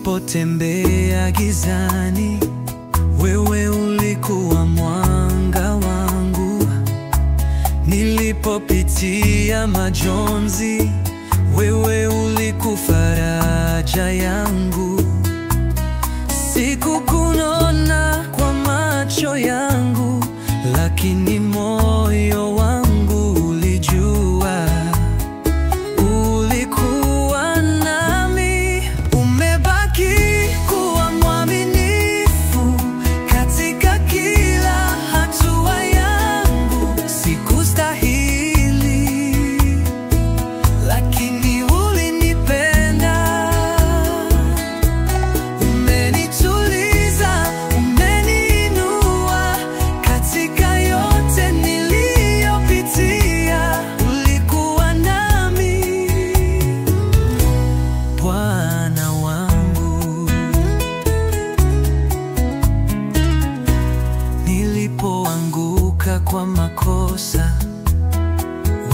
Nilipotembea gizani, wewe ulikuwa mwanga wangu. Nilipopitia majonzi, wewe ulikuwa faraja yangu. Sikukuona kwa macho yangu, lakini moyo wangu ulijua. Ulikuwa nami, umebaki kuwa mwaminifu katika kila hatua yangu. Sikustahili, lakini ulinipenda. Umenituliza, umeniinua katika yote niliyopitia. Ulikuwa nami, Bwana wangu. Nilipoanguka kwa makosa,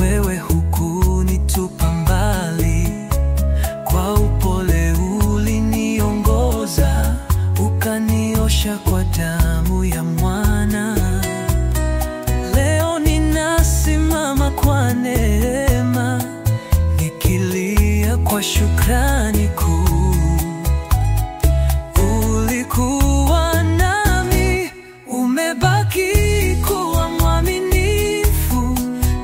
wewe hukunitupa mbali. Kwa upole uliniongoza, ukaniosha kwa damu ya mwana. Leo ninasimama kwa neema, nikilia kwa shukrani kuu. Ulikuwa nami, umebaki kuwa mwaminifu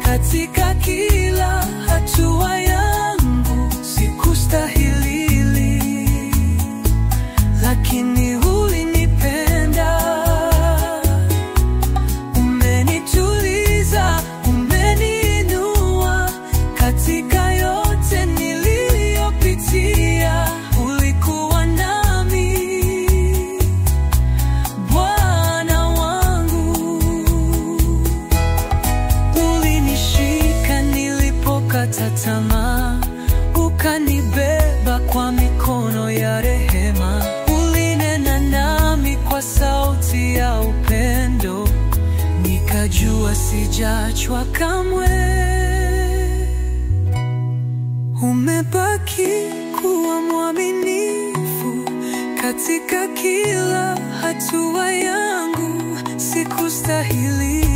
katika kila hatua yangu. Sikustahili, lakini ulinipenda. Umenituliza, umeniinua katika yote niliyopitia. Ulikuwa nami, Bwana wangu. Ulinishika nilipokata tamaa, ukanibeba kwa mikono ya rehema. Ulinena nami kwa sauti ya upendo, nikajua sijaachwa kamwe. Umebaki kuwa mwaminifu katika kila hatua yangu. Sikustahili,